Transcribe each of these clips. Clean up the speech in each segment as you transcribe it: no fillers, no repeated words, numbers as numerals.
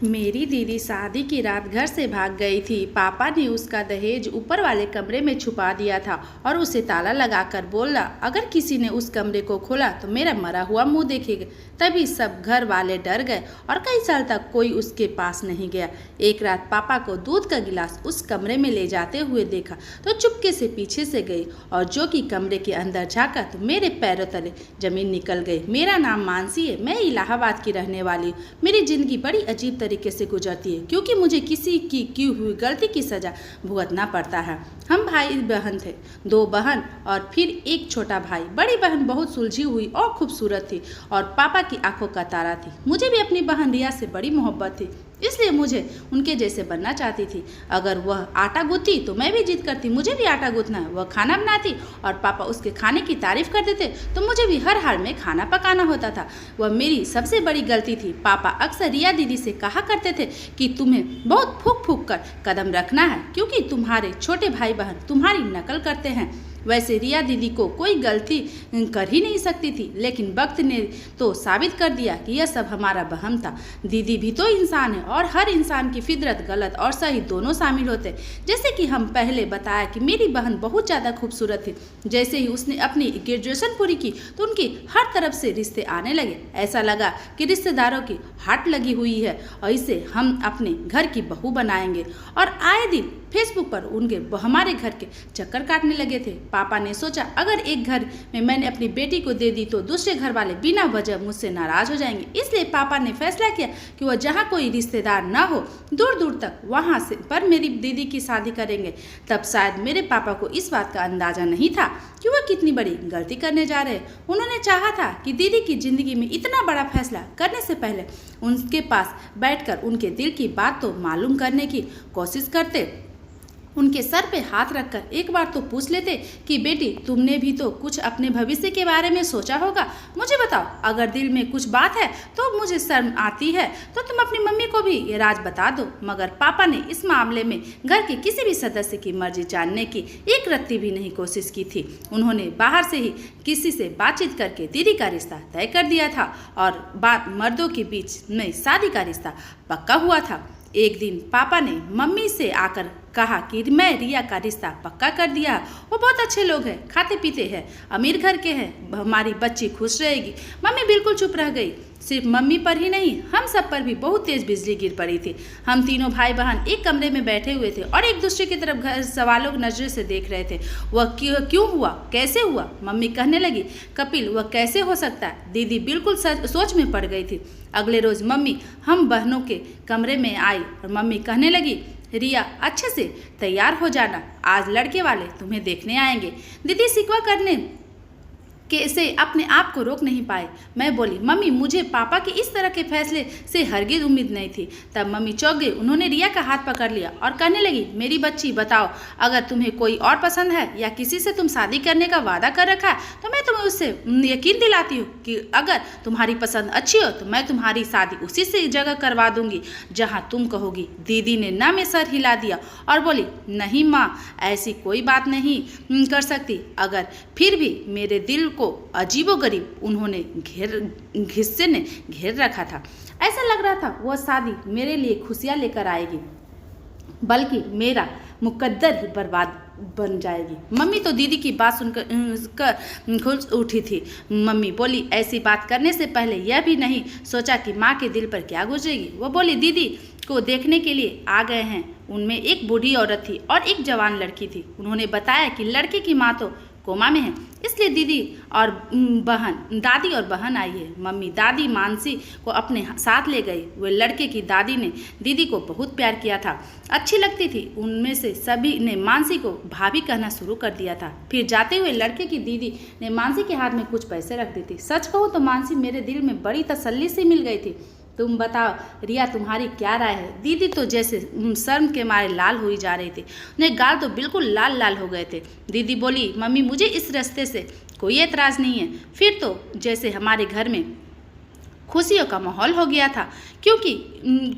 मेरी दीदी शादी की रात घर से भाग गई थी। पापा ने उसका दहेज ऊपर वाले कमरे में छुपा दिया था और उसे ताला लगाकर बोला, अगर किसी ने उस कमरे को खोला तो मेरा मरा हुआ मुंह देखेगा। तभी सब घर वाले डर गए और कई साल तक कोई उसके पास नहीं गया। एक रात पापा को दूध का गिलास उस कमरे में ले जाते हुए देखा तो चुपके से पीछे से गई और जो कि कमरे के अंदर झाँका तो मेरे पैरों तले जमीन निकल गई। मेरा नाम मानसी है, मैं इलाहाबाद की रहने वाली हूँ। मेरी जिंदगी बड़ी अजीब तरीके से गुजरती है क्योंकि मुझे किसी की हुई गलती की सजा भुगतना पड़ता है। हम भाई बहन थे, दो बहन और फिर एक छोटा भाई। बड़ी बहन बहुत सुलझी हुई और खूबसूरत थी और पापा की आंखों का तारा थी। मुझे भी अपनी बहन रिया से बड़ी मोहब्बत थी, इसलिए मुझे उनके जैसे बनना चाहती थी। अगर वह आटा गूंथती तो मैं भी जिद करती मुझे भी आटा गूंथना है। वह खाना बनाती और पापा उसके खाने की तारीफ कर देते तो मुझे भी हर हाल में खाना पकाना होता था। वह मेरी सबसे बड़ी गलती थी। पापा अक्सर रिया दीदी से कहा करते थे कि तुम्हें बहुत फूक फूक कर कदम रखना है क्योंकि तुम्हारे छोटे भाई बहन तुम्हारी नकल करते हैं। वैसे रिया दीदी को कोई गलती कर ही नहीं सकती थी, लेकिन वक्त ने तो साबित कर दिया कि यह सब हमारा वहम था। दीदी भी तो इंसान है और हर इंसान की फितरत गलत और सही दोनों शामिल होते। जैसे कि हम पहले बताया कि मेरी बहन बहुत ज़्यादा खूबसूरत थी। जैसे ही उसने अपनी ग्रेजुएशन पूरी की तो उनकी हर तरफ से रिश्ते आने लगे। ऐसा लगा कि रिश्तेदारों की हाट लगी हुई है और इसे हम अपने घर की बहू बनाएंगे। और आए दिन फेसबुक पर उनके हमारे घर के चक्कर काटने लगे थे। पापा ने सोचा अगर एक घर में मैंने अपनी बेटी को दे दी तो दूसरे घर वाले बिना वजह मुझसे नाराज हो जाएंगे। इसलिए पापा ने फैसला किया कि वह जहाँ कोई रिश्तेदार ना हो दूर दूर तक वहाँ से पर मेरी दीदी की शादी करेंगे। तब शायद मेरे पापा को इस बात का अंदाजा नहीं था कि वह कितनी बड़ी गलती करने जा रहे। उन्होंने चाहा था कि दीदी की जिंदगी में इतना बड़ा फैसला करने से पहले उनके पास बैठकर उनके दिल की बात तो मालूम करने की कोशिश करते, उनके सर पे हाथ रखकर एक बार तो पूछ लेते कि बेटी तुमने भी तो कुछ अपने भविष्य के बारे में सोचा होगा। मुझे बताओ, अगर दिल में कुछ बात है तो मुझे शर्म आती है तो तुम अपनी मम्मी को भी ये राज बता दो। मगर पापा ने इस मामले में घर के किसी भी सदस्य की मर्जी जानने की एक रत्ती भी नहीं कोशिश की थी। उन्होंने बाहर से ही किसी से बातचीत करके दीदी का रिश्ता तय कर दिया था और बात मर्दों के बीच में शादी का रिश्ता पक्का हुआ था। एक दिन पापा ने मम्मी से आकर कहा कि मैं रिया का रिश्ता पक्का कर दिया। वो बहुत अच्छे लोग हैं, खाते पीते हैं, अमीर घर के हैं, हमारी बच्ची खुश रहेगी। मम्मी बिल्कुल चुप रह गई। सिर्फ मम्मी पर ही नहीं, हम सब पर भी बहुत तेज बिजली गिर पड़ी थी। हम तीनों भाई बहन एक कमरे में बैठे हुए थे और एक दूसरे की तरफ घर सवालों की नजर से देख रहे थे। वह क्यों हुआ, कैसे हुआ? मम्मी कहने लगी, कपिल वह कैसे हो सकता है? दीदी बिल्कुल सोच में पड़ गई थी। अगले रोज मम्मी हम बहनों के कमरे में आई और मम्मी कहने लगी, रिया अच्छे से तैयार हो जाना, आज लड़के वाले तुम्हें देखने आएंगे। दीदी शिकवा करने के से अपने आप को रोक नहीं पाए। मैं बोली, मम्मी मुझे पापा के इस तरह के फैसले से हरगिज उम्मीद नहीं थी। तब मम्मी चौंक गई। उन्होंने रिया का हाथ पकड़ लिया और कहने लगी, मेरी बच्ची बताओ, अगर तुम्हें कोई और पसंद है या किसी से तुम शादी करने का वादा कर रखा है तो मैं तुम्हें उससे यकीन दिलाती हूँ कि अगर तुम्हारी पसंद अच्छी हो तो मैं तुम्हारी शादी उसी से जगह करवा दूंगी जहाँ तुम कहोगी। दीदी ने ना में सर हिला दिया और बोली, नहीं माँ, ऐसी कोई बात नहीं कर सकती। अगर फिर भी मेरे दिल को अजीबोगरीब उन्होंने हिस्से ने घेर रखा था। ऐसा लग रहा था वह शादी मेरे लिए खुशियां लेकर आएगी, बल्कि मेरा मुकद्दर ही बर्बाद बन जाएगी। मम्मी तो दीदी की बात सुनकर खुश उठी थी। मम्मी बोली, ऐसी बात करने से पहले यह भी नहीं सोचा कि माँ के दिल पर क्या गुजरेगी। वो बोली, दीदी को देखने के लिए आ गए हैं। उनमें एक बूढ़ी औरत थी और एक जवान लड़की थी। उन्होंने बताया कि लड़के की माँ तो कोमा में है, इसलिए दीदी और दादी और बहन आई है। मम्मी दादी मानसी को अपने साथ ले गई। वे लड़के की दादी ने दीदी को बहुत प्यार किया था, अच्छी लगती थी। उनमें से सभी ने मानसी को भाभी कहना शुरू कर दिया था। फिर जाते हुए लड़के की दीदी ने मानसी के हाथ में कुछ पैसे रख दी थी। सच कहूँ तो मानसी मेरे दिल में बड़ी तसल्ली से मिल गई थी। तुम बताओ रिया, तुम्हारी क्या राय है? दीदी तो जैसे शर्म के मारे लाल हुई जा रही थी। उन्हें गाल तो बिल्कुल लाल लाल हो गए थे। दीदी बोली, मम्मी मुझे इस रास्ते से कोई एतराज़ नहीं है। फिर तो जैसे हमारे घर में खुशियों का माहौल हो गया था, क्योंकि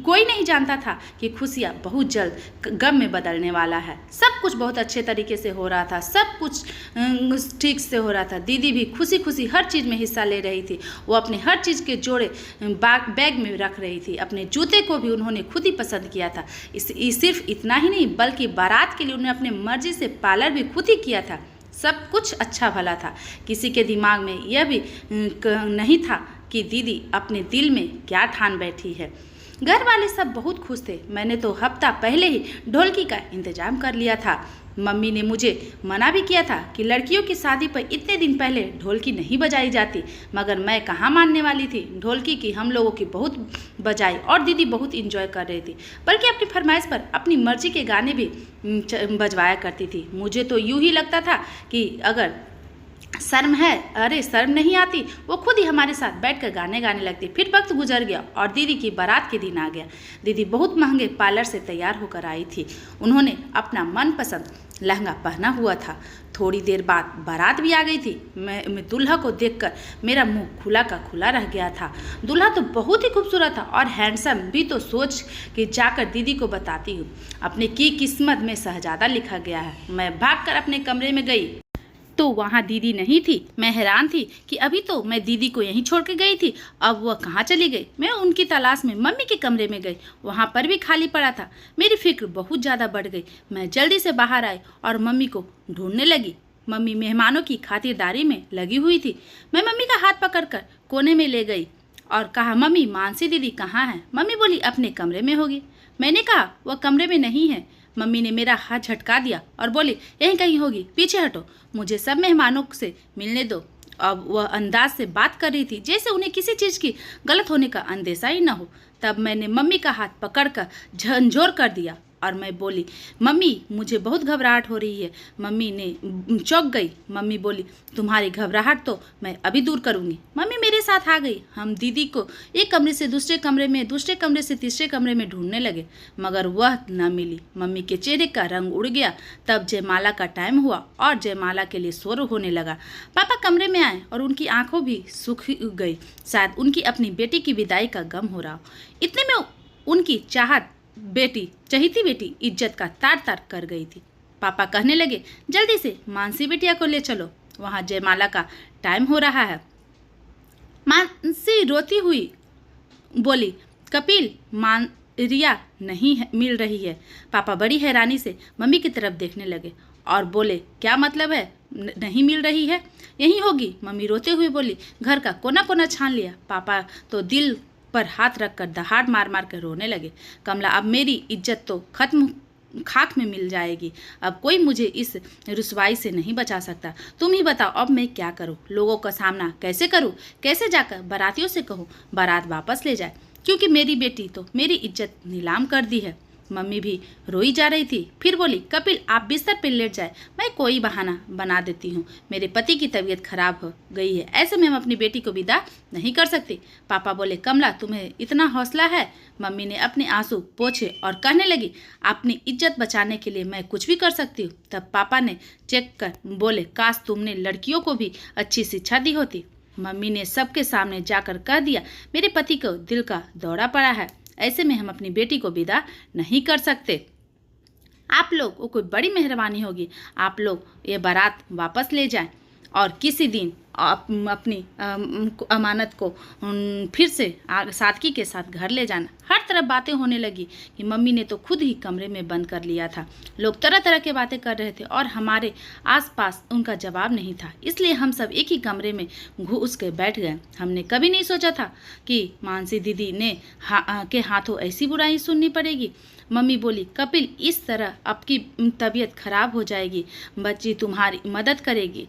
कोई नहीं जानता था कि खुशियाँ बहुत जल्द गम में बदलने वाला है। सब कुछ बहुत अच्छे तरीके से हो रहा था, सब कुछ ठीक से हो रहा था। दीदी भी खुशी खुशी हर चीज़ में हिस्सा ले रही थी। वो अपने हर चीज़ के जोड़े बैग में रख रही थी। अपने जूते को भी उन्होंने खुद ही पसंद किया था। सिर्फ इतना ही नहीं, बल्कि बारात के लिए उन्होंने अपने मर्जी से पार्लर भी खुद ही किया था। सब कुछ अच्छा भला था। किसी के दिमाग में यह भी नहीं था कि दीदी अपने दिल में क्या ठान बैठी है। घर वाले सब बहुत खुश थे। मैंने तो हफ्ता पहले ही ढोलकी का इंतजाम कर लिया था। मम्मी ने मुझे मना भी किया था कि लड़कियों की शादी पर इतने दिन पहले ढोलकी नहीं बजाई जाती, मगर मैं कहाँ मानने वाली थी। ढोलकी की हम लोगों की बहुत बजाई और दीदी बहुत इंजॉय कर रही थी, बल्कि अपनी फरमाइश पर अपनी मर्जी के गाने भी बजवाया करती थी। मुझे तो यूँ ही लगता था कि अगर शर्म है, अरे शर्म नहीं आती, वो खुद ही हमारे साथ बैठकर गाने गाने लगती। फिर वक्त गुजर गया और दीदी की बारात के दिन आ गया। दीदी बहुत महंगे पार्लर से तैयार होकर आई थी। उन्होंने अपना मनपसंद लहंगा पहना हुआ था। थोड़ी देर बाद बारात भी आ गई थी। मैं दूल्हा को देखकर मेरा मुंह खुला का खुला रह गया था। दूल्हा तो बहुत ही खूबसूरत था और हैंडसम भी। तो सोच के जाकर दीदी को बताती हूँ, अपने की किस्मत में शहजादा लिखा गया है। मैं भागकर अपने कमरे में गई तो वहाँ दीदी नहीं थी। मैं हैरान थी कि अभी तो मैं दीदी को यहीं छोड़ के गई थी, अब वह कहाँ चली गई। मैं उनकी तलाश में मम्मी के कमरे में गई, वहाँ पर भी खाली पड़ा था। मेरी फिक्र बहुत ज़्यादा बढ़ गई। मैं जल्दी से बाहर आई और मम्मी को ढूंढने लगी। मम्मी मेहमानों की खातिरदारी में लगी हुई थी। मैं मम्मी का हाथ पकड़कर कोने में ले गई और कहा, मम्मी मानसी दीदी कहाँ है? मम्मी बोली, अपने कमरे में होगी। मैंने कहा, वह कमरे में नहीं है। मम्मी ने मेरा हाथ झटका दिया और बोली, यहीं कहीं होगी, पीछे हटो, मुझे सब मेहमानों से मिलने दो। अब वह अंदाज से बात कर रही थी जैसे उन्हें किसी चीज़ की गलत होने का अंदेशा ही न हो। तब मैंने मम्मी का हाथ पकड़कर झंझोर कर दिया और मैं बोली, मम्मी मुझे बहुत घबराहट हो रही है। मम्मी ने चौंक गई। मम्मी बोली, तुम्हारी घबराहट तो मैं अभी दूर करूँगी। मम्मी मेरे साथ आ गई। हम दीदी को एक कमरे से दूसरे कमरे में, दूसरे कमरे से तीसरे कमरे में ढूंढने लगे, मगर वह न मिली। मम्मी के चेहरे का रंग उड़ गया। तब जयमाला का टाइम हुआ और जयमाला के लिए शोर होने लगा। पापा कमरे में आए और उनकी आंखों भी सूख गई। शायद उनकी अपनी बेटी की विदाई का गम हो रहा हो। इतने में उनकी चहीती बेटी इज्जत का तार तार कर गई थी। पापा कहने लगे, जल्दी से मानसी बिटिया को ले चलो, वहाँ जयमाला का टाइम हो रहा है। मानसी रोती हुई बोली, कपिल रिया नहीं मिल रही है। पापा बड़ी हैरानी से मम्मी की तरफ देखने लगे और बोले, क्या मतलब है नहीं मिल रही है? यहीं होगी। मम्मी रोते हुए बोली, घर का कोना कोना छान लिया। पापा तो दिल पर हाथ रखकर दहाड़ मार मार कर रोने लगे। कमला, अब मेरी इज्जत तो खत्म, खाक में मिल जाएगी। अब कोई मुझे इस रुसवाई से नहीं बचा सकता। तुम ही बताओ अब मैं क्या करूं? लोगों का सामना कैसे करूं? कैसे जाकर बारातियों से कहूं बारात वापस ले जाए, क्योंकि मेरी बेटी तो मेरी इज्जत नीलाम कर दी है। मम्मी भी रोई जा रही थी। फिर बोली, कपिल आप बिस्तर पर लेट जाए, मैं कोई बहाना बना देती हूँ। मेरे पति की तबीयत खराब हो गई है, ऐसे में हम अपनी बेटी को विदा नहीं कर सकते। पापा बोले, कमला तुम्हें इतना हौसला है? मम्मी ने अपने आंसू पोंछे और कहने लगी, अपनी इज्जत बचाने के लिए मैं कुछ भी कर सकती हूँ। तब पापा ने चेक कर बोले, काश तुमने लड़कियों को भी अच्छी शिक्षा दी होती। मम्मी ने सबके सामने जाकर कह दिया, मेरे पति को दिल का दौरा पड़ा है, ऐसे में हम अपनी बेटी को विदा नहीं कर सकते। आप लोग को कोई बड़ी मेहरबानी होगी, आप लोग ये बारात वापस ले जाएं और किसी दिन अपनी अमानत को फिर से सादगी के साथ घर ले जाना। हर तरफ बातें होने लगी कि मम्मी ने तो खुद ही कमरे में बंद कर लिया था। लोग तरह तरह के बातें कर रहे थे और हमारे आसपास उनका जवाब नहीं था, इसलिए हम सब एक ही कमरे में घुस के बैठ गए। हमने कभी नहीं सोचा था कि मानसी दीदी ने के हाथों ऐसी बुराई सुननी पड़ेगी। मम्मी बोली, कपिल इस तरह आपकी तबीयत खराब हो जाएगी, बच्ची तुम्हारी मदद करेगी।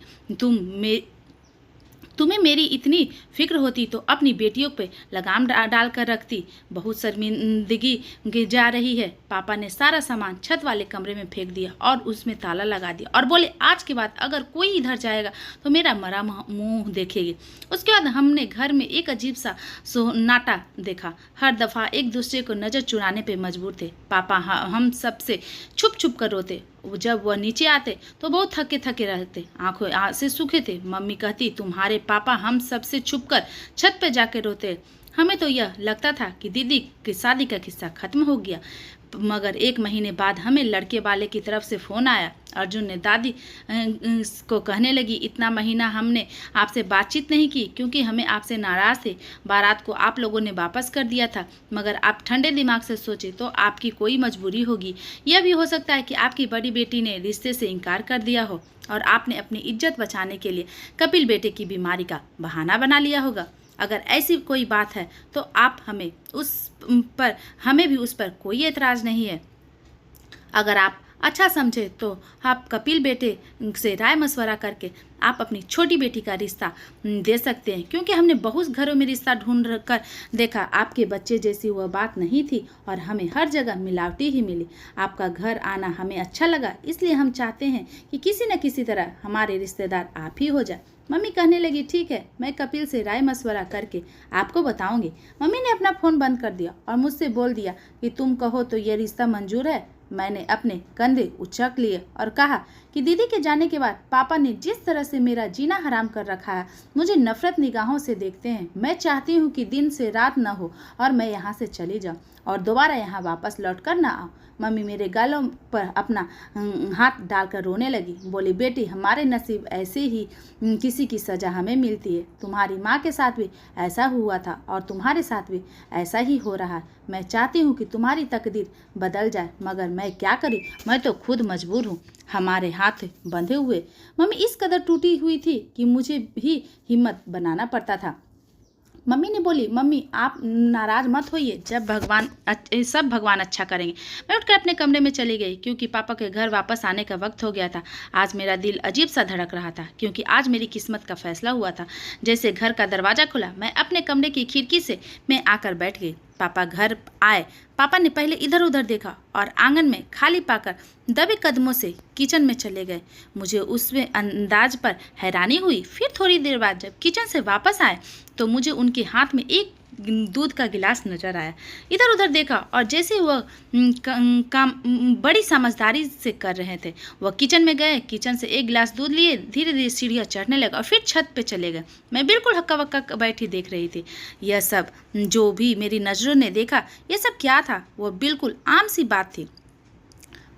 तुम्हें मेरी इतनी फिक्र होती तो अपनी बेटियों पे लगाम डाल कर रखती। बहुत शर्मिंदगी जा रही है। पापा ने सारा सामान छत वाले कमरे में फेंक दिया और उसमें ताला लगा दिया और बोले, आज के बाद अगर कोई इधर जाएगा तो मेरा मरा मुंह देखेगी। उसके बाद हमने घर में एक अजीब सा सोनाटा देखा। हर दफ़ा एक दूसरे को नज़र चुराने पे मजबूर थे। पापा हम सब से छुप छुप कर रोते। जब वह नीचे आते तो बहुत थके थके रहते, आंखों से सूखे थे। मम्मी कहती, तुम्हारे पापा हम सब से छुप कर छत पे जाके रोते। हमें तो यह लगता था कि दीदी की शादी का किस्सा खत्म हो गया, मगर 1 महीने बाद हमें लड़के वाले की तरफ से फ़ोन आया। अर्जुन ने दादी को कहने लगी, इतना महीना हमने आपसे बातचीत नहीं की क्योंकि हमें आपसे नाराज़ थे। बारात को आप लोगों ने वापस कर दिया था, मगर आप ठंडे दिमाग से सोचे तो आपकी कोई मजबूरी होगी। यह भी हो सकता है कि आपकी बड़ी बेटी ने रिश्ते से इनकार कर दिया हो और आपने अपनी इज्जत बचाने के लिए कपिल बेटे की बीमारी का बहाना बना लिया होगा। अगर ऐसी कोई बात है तो हमें भी उस पर कोई एतराज़ नहीं है। अगर आप अच्छा समझे तो आप कपिल बेटे से राय मशवरा करके आप अपनी छोटी बेटी का रिश्ता दे सकते हैं, क्योंकि हमने बहुत घरों में रिश्ता ढूंढ कर देखा, आपके बच्चे जैसी वह बात नहीं थी और हमें हर जगह मिलावटी ही मिली। आपका घर आना हमें अच्छा लगा, इसलिए हम चाहते हैं कि किसी न किसी तरह हमारे रिश्तेदार आप ही हो जाए। मम्मी कहने लगी, ठीक है, मैं कपिल से राय मशवरा करके आपको बताऊंगी। मम्मी ने अपना फ़ोन बंद कर दिया और मुझसे बोल दिया कि तुम कहो तो ये रिश्ता मंजूर है। मैंने अपने कंधे उचक लिए और कहा कि दीदी के जाने के बाद पापा ने जिस तरह से मेरा जीना हराम कर रखा है, मुझे नफरत निगाहों से देखते हैं। मैं चाहती हूँ कि दिन से रात न हो और मैं यहाँ से चली जाऊँ और दोबारा यहाँ वापस लौट कर ना आऊँ। मम्मी मेरे गालों पर अपना हाथ डालकर रोने लगी, बोली, बेटी, हमारे नसीब ऐसे ही किसी की सज़ा हमें मिलती है। तुम्हारी माँ के साथ भी ऐसा हुआ था और तुम्हारे साथ भी ऐसा ही हो रहा है। मैं चाहती हूँ कि तुम्हारी तकदीर बदल जाए, मगर मैं क्या करूँ, मैं तो खुद मजबूर हूँ। हमारे हाथ बंधे हुए। मम्मी इस कदर टूटी हुई थी कि मुझे भी हिम्मत बनाना पड़ता था। मम्मी ने बोली, मम्मी आप नाराज़ मत होइए, सब भगवान अच्छा करेंगे। मैं उठकर अपने कमरे में चली गई क्योंकि पापा के घर वापस आने का वक्त हो गया था। आज मेरा दिल अजीब सा धड़क रहा था क्योंकि आज मेरी किस्मत का फैसला हुआ था। जैसे घर का दरवाज़ा खुला, मैं अपने कमरे की खिड़की से मैं आकर बैठ गई। पापा घर आए। पापा ने पहले इधर उधर देखा और आंगन में खाली पाकर दबे कदमों से किचन में चले गए। मुझे उसमें अंदाज पर हैरानी हुई। फिर थोड़ी देर बाद जब किचन से वापस आए तो मुझे उनके हाथ में एक दूध का गिलास नजर आया। इधर उधर देखा और जैसे वह काम बड़ी समझदारी से कर रहे थे। वह किचन में गए, किचन से एक गिलास दूध लिए, धीरे धीरे सीढ़ियाँ चढ़ने लगा और फिर छत पे चले गए। मैं बिल्कुल हक्का बक्का बैठी देख रही थी। यह सब जो भी मेरी नज़रों ने देखा, यह सब क्या था? वह बिल्कुल आम सी बात थी,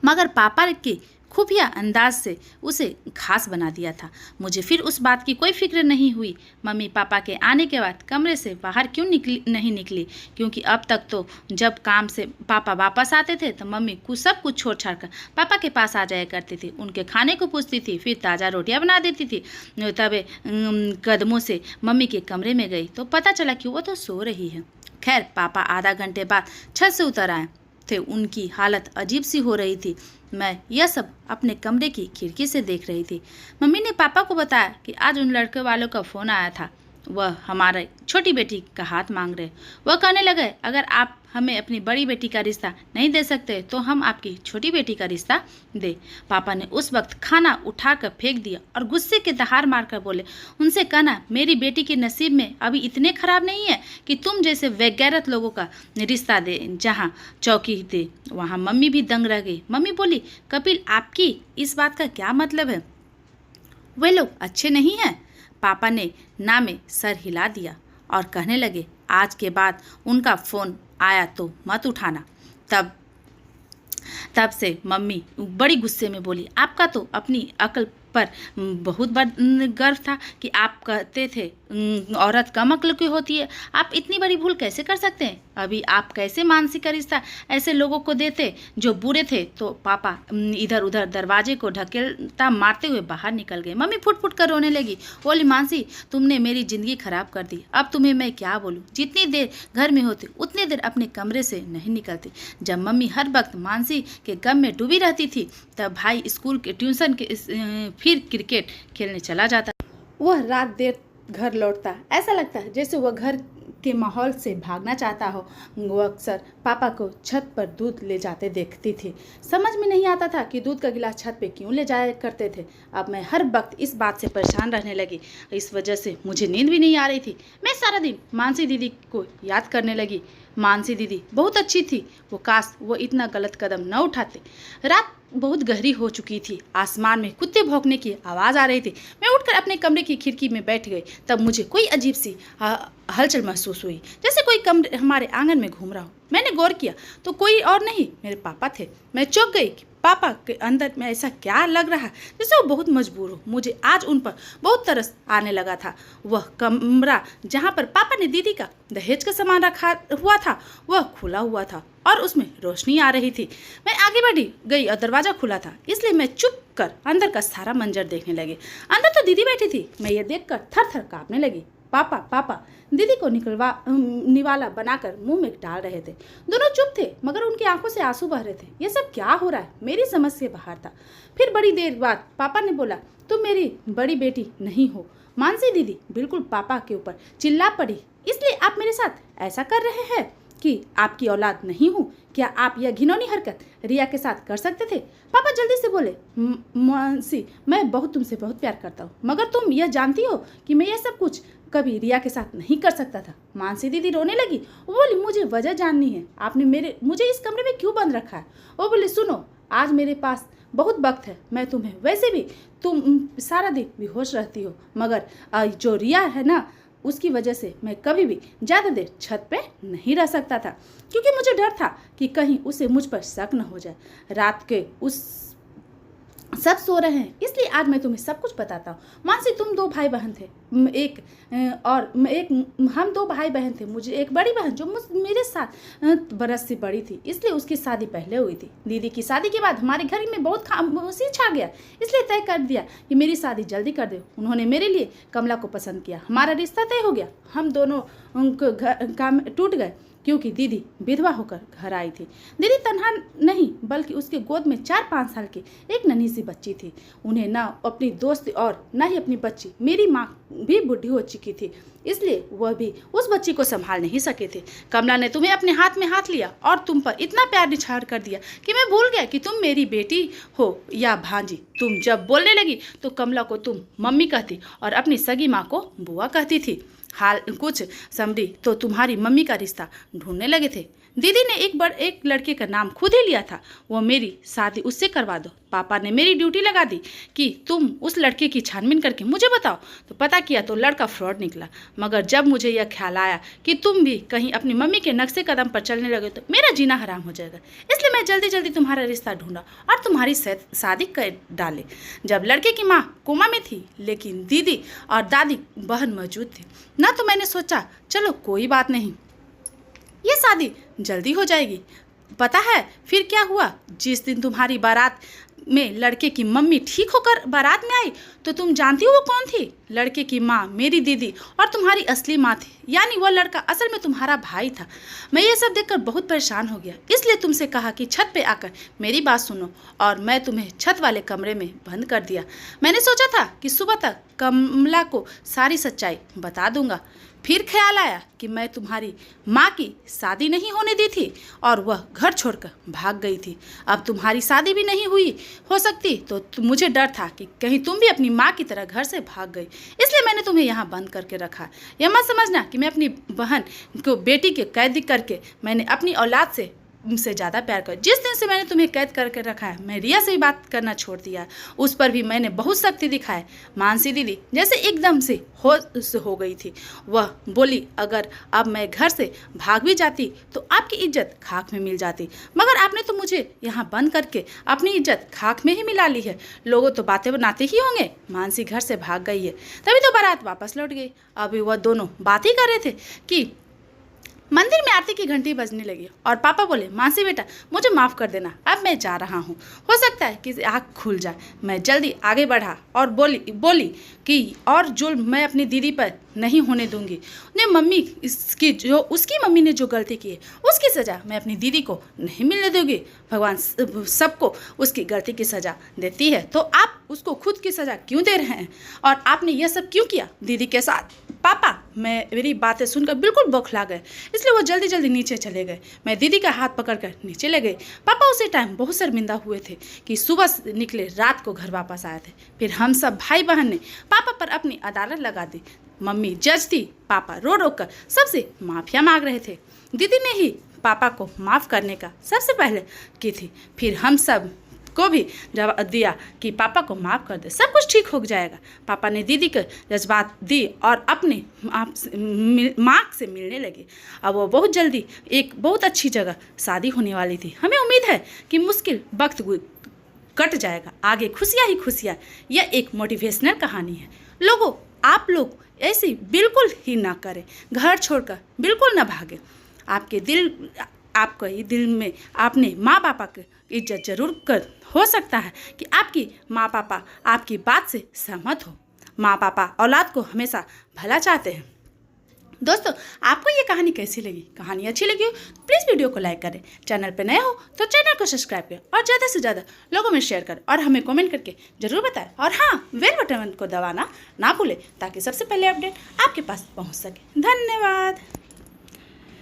मगर पापा के खुफिया अंदाज से उसे खास बना दिया था। मुझे फिर उस बात की कोई फिक्र नहीं हुई। मम्मी पापा के आने के बाद कमरे से बाहर क्यों नहीं निकली, क्योंकि अब तक तो जब काम से पापा वापस आते थे तो मम्मी सब कुछ छोड़ छाड़ कर पापा के पास आ जाया करती थी। उनके खाने को पूछती थी, फिर ताज़ा रोटियां बना देती थी। तब कदमों से मम्मी के कमरे में गई तो पता चला कि वो तो सो रही है। खैर, पापा आधा घंटे बाद छत से उतर आए थे। उनकी हालत अजीब सी हो रही थी। मैं यह सब अपने कमरे की खिड़की से देख रही थी। मम्मी ने पापा को बताया कि आज उन लड़के वालों का फ़ोन आया था। वह हमारे छोटी बेटी का हाथ मांग रहे। वह कहने लगे, अगर आप हमें अपनी बड़ी बेटी का रिश्ता नहीं दे सकते तो हम आपकी छोटी बेटी का रिश्ता दे। पापा ने उस वक्त खाना उठाकर फेंक दिया और गुस्से के दहाड़ मारकर बोले, उनसे कहना मेरी बेटी के नसीब में अभी इतने खराब नहीं है कि तुम जैसे बेगैरत लोगों का रिश्ता दे। जहाँ चौकी दे वहाँ मम्मी भी दंग रह गई। मम्मी बोली, कपिल, आपकी इस बात का क्या मतलब है? वे लोग अच्छे नहीं हैं। पापा ने ना में सर हिला दिया और कहने लगे, आज के बाद उनका फ़ोन आया तो मत उठाना। तब से मम्मी बड़ी गुस्से में बोली, आपका तो अपनी अक्ल पर बहुत बड़ा गर्व था कि आप कहते थे औरत कम अक्ल की होती है। आप इतनी बड़ी भूल कैसे कर सकते हैं? अभी आप कैसे मानसिक रिश्ता ऐसे लोगों को देते जो बुरे थे? तो पापा इधर उधर दरवाजे को ढकेलता मारते हुए बाहर निकल गए। मम्मी फुट फुट कर रोने लगी, बोली, मानसी, तुमने मेरी ज़िंदगी ख़राब कर दी। अब तुम्हें मैं क्या बोलूँ? जितनी देर घर में होती उतनी देर अपने कमरे से नहीं निकलती। जब मम्मी हर वक्त मानसी के गम में डूबी रहती थी तब भाई स्कूल के ट्यूशन के फिर क्रिकेट खेलने चला जाता। वह रात देर घर लौटता, ऐसा लगता जैसे वह घर के माहौल से भागना चाहता हो। वो अक्सर पापा को छत पर दूध ले जाते देखती थी। समझ में नहीं आता था कि दूध का गिलास छत पे क्यों ले जाया करते थे। अब मैं हर वक्त इस बात से परेशान रहने लगी। इस वजह से मुझे नींद भी नहीं आ रही थी। मैं सारा दिन मानसी दीदी को याद करने लगी। मानसी दीदी बहुत अच्छी थी, वो काश वो इतना गलत कदम न उठाते। रात बहुत गहरी हो चुकी थी, आसमान में कुत्ते भौंकने की आवाज़ आ रही थी। मैं उठकर अपने कमरे की खिड़की में बैठ गई। तब मुझे कोई अजीब सी हलचल महसूस हुई, जैसे कोई कमरे हमारे आंगन में घूम रहा हो। मैंने गौर किया तो कोई और नहीं, मेरे पापा थे। मैं चौंक गई कि पापा के अंदर में ऐसा क्या लग रहा है जैसे वो बहुत मजबूर हो। मुझे आज उन पर बहुत तरस आने लगा था। वह कमरा जहाँ पर पापा ने दीदी का दहेज का सामान रखा हुआ था वह खुला हुआ था और उसमें रोशनी आ रही थी। मैं आगे बढ़ी गई और दरवाज़ा खुला था, इसलिए मैं चुप कर अंदर का सारा मंजर देखने लगी। अंदर तो दीदी बैठी थी। मैं ये देखकर थर थर काँपने लगी। पापा पापा दीदी को निवाला बनाकर मुंह में डाल रहे थे। दोनों चुप थे, मगर उनकी आंखों से आंसू बह रहे थे। ये सब क्या हो रहा है? मेरी समझ से बाहर था। फिर बड़ी देर बाद पापा ने बोला, तुम मेरी बड़ी बेटी नहीं हो। मानसी दीदी बिल्कुल पापा के ऊपर चिल्ला पड़ी, इसलिए आप मेरे साथ ऐसा कर रहे हैं कि आपकी औलाद नहीं हूँ? क्या आप यह घिनौनी हरकत रिया के साथ कर सकते थे? पापा जल्दी से बोले, मानसी मैं तुमसे बहुत प्यार करता हूँ, मगर तुम यह जानती हो कि मैं यह सब कुछ कभी रिया के साथ नहीं कर सकता था। मानसी दीदी रोने लगी। वो बोली, मुझे वजह जाननी है, आपने मुझे इस कमरे में क्यों बंद रखा है? वो बोली, सुनो, आज मेरे पास बहुत वक्त है। मैं तुम्हें वैसे भी तुम सारा दिन बेहोश रहती हो, मगर जो रिया है ना, उसकी वजह से मैं कभी भी ज़्यादा देर छत पे नहीं रह सकता था, क्योंकि मुझे डर था कि कहीं उसे मुझ पर शक न हो जाए। रात के उस सब सो रहे हैं, इसलिए आज मैं तुम्हें सब कुछ बताता हूँ। मानसी, तुम दो भाई बहन थे, हम दो भाई बहन थे। मुझे एक बड़ी बहन जो मेरे 7 बरस से बड़ी थी, इसलिए उसकी शादी पहले हुई थी। दीदी की शादी के बाद हमारे घर में बहुत खामोशी छा गया, इसलिए तय कर दिया कि मेरी शादी जल्दी कर दे। उन्होंने मेरे लिए कमला को पसंद किया। हमारा रिश्ता तय हो गया। हम दोनों काम टूट गए क्योंकि दीदी विधवा होकर घर आई थी। दीदी तन्हा नहीं, बल्कि उसके गोद में 4-5 साल की एक नन्ही सी बच्ची थी। उन्हें ना अपनी दोस्त और ना ही अपनी बच्ची, मेरी माँ भी बूढ़ी हो चुकी थी, इसलिए वह भी उस बच्ची को संभाल नहीं सके थे। कमला ने तुम्हें अपने हाथ में हाथ लिया और तुम पर इतना प्यार निछावर कर दिया कि मैं भूल गया कि तुम मेरी बेटी हो या भांजी। तुम जब बोलने लगी तो कमला को तुम मम्मी कहती और अपनी सगी माँ को बुआ कहती थी। हाल कुछ समझी तो तुम्हारी मम्मी का रिश्ता ढूंढने लगे थे। दीदी ने एक लड़के का नाम खुद ही लिया था, वो मेरी शादी उससे करवा दो। पापा ने मेरी ड्यूटी लगा दी कि तुम उस लड़के की छानबीन करके मुझे बताओ। तो पता किया तो लड़का फ्रॉड निकला, मगर जब मुझे यह ख्याल आया कि तुम भी कहीं अपनी मम्मी के नक्शे कदम पर चलने लगे तो मेरा जीना हराम हो जाएगा, इसलिए मैं जल्दी जल्दी तुम्हारा रिश्ता ढूंढा और तुम्हारी शादी कर डाले। जब लड़के की माँ कोमा में थी, लेकिन दीदी और दादी बहन मौजूद थे ना, तो मैंने सोचा चलो कोई बात नहीं, ये शादी जल्दी हो जाएगी। पता है फिर क्या हुआ? जिस दिन तुम्हारी बारात में लड़के की मम्मी ठीक होकर बारात में आई, तो तुम जानती हो वो कौन थी? लड़के की माँ मेरी दीदी और तुम्हारी असली माँ थी, यानी वो लड़का असल में तुम्हारा भाई था। मैं ये सब देखकर बहुत परेशान हो गया, इसलिए तुमसे कहा कि छत पे आकर मेरी बात सुनो, और मैं तुम्हें छत वाले कमरे में बंद कर दिया। मैंने सोचा था कि सुबह तक कमला को सारी सच्चाई बता दूंगा। फिर ख्याल आया कि मैं तुम्हारी माँ की शादी नहीं होने दी थी और वह घर छोड़कर भाग गई थी। अब तुम्हारी शादी भी नहीं हुई हो सकती, तो मुझे डर था कि कहीं तुम भी अपनी माँ की तरह घर से भाग गई, इसलिए मैंने तुम्हें यहाँ बंद करके रखा। यह मत समझना कि मैं अपनी बहन को बेटी के कैद करके मैंने अपनी औलाद से ज़्यादा प्यार कर। जिस दिन से मैंने तुम्हें कैद करके रखा है, मैं रिया से भी बात करना छोड़ दिया, उस पर भी मैंने बहुत सख्ती दिखाई। मानसी दीदी जैसे एकदम से हो गई थी। वह बोली, अगर अब मैं घर से भाग भी जाती तो आपकी इज्जत खाक में मिल जाती, मगर आपने तो मुझे यहाँ बंद करके अपनी इज्जत खाक में ही मिला ली है। लोगों तो बातें बनाते ही होंगे मानसी घर से भाग गई है, तभी तो बारात वापस लौट गई। अभी वह दोनों बात ही कर रहे थे कि मंदिर में आरती की घंटी बजने लगी और पापा बोले, मानसी बेटा मुझे माफ़ कर देना, अब मैं जा रहा हूँ, हो सकता है कि आँख खुल जाए। मैं जल्दी आगे बढ़ा और बोली कि और जुल्म मैं अपनी दीदी पर नहीं होने दूंगी। उसकी मम्मी ने जो गलती की है उसकी सज़ा मैं अपनी दीदी को नहीं मिलने दूंगी। भगवान सबको उसकी गलती की सज़ा देती है, तो आप उसको खुद की सज़ा क्यों दे रहे हैं? और आपने यह सब क्यों किया दीदी के साथ? पापा मेरी बातें सुनकर बिल्कुल बौखला गए, इसलिए वो जल्दी जल्दी नीचे चले गए। मैं दीदी का हाथ पकड़कर नीचे ले गई। पापा उसी टाइम बहुत शर्मिंदा हुए थे कि सुबह निकले, रात को घर वापस आए थे। फिर हम सब भाई बहन ने पापा पर अपनी अदालत लगा दी। मम्मी जज थी, पापा रो रो कर सबसे माफिया मांग रहे थे। दीदी ने ही पापा को माफ़ करने का सबसे पहले की थी। फिर हम सब को भी जवाब दिया कि पापा को माफ़ कर दे, सब कुछ ठीक हो जाएगा। पापा ने दीदी को जज्बात दी और अपने माँ से मिलने लगे। अब वो बहुत जल्दी एक बहुत अच्छी जगह शादी होने वाली थी। हमें उम्मीद है कि मुश्किल वक्त कट जाएगा, आगे खुशियाँ ही खुशियाँ। यह एक मोटिवेशनल कहानी है। लोगों, आप लोग ऐसे बिल्कुल ही ना करें, घर छोड़कर बिल्कुल ना भागें। आपके दिल में आपने माँ पापा की इज्जत जरूर कर हो सकता है कि आपकी माँ पापा आपकी बात से सहमत हो। माँ पापा औलाद को हमेशा भला चाहते हैं। दोस्तों, आपको ये कहानी कैसी लगी? कहानी अच्छी लगी हो तो प्लीज़ वीडियो को लाइक करें। चैनल पर नए हो तो चैनल को सब्सक्राइब करें और ज़्यादा से ज़्यादा लोगों में शेयर करें और हमें कमेंट करके ज़रूर बताएं। और हाँ, बेल बटन को दबाना ना भूलें ताकि सबसे पहले अपडेट आपके पास पहुंच सके। धन्यवाद।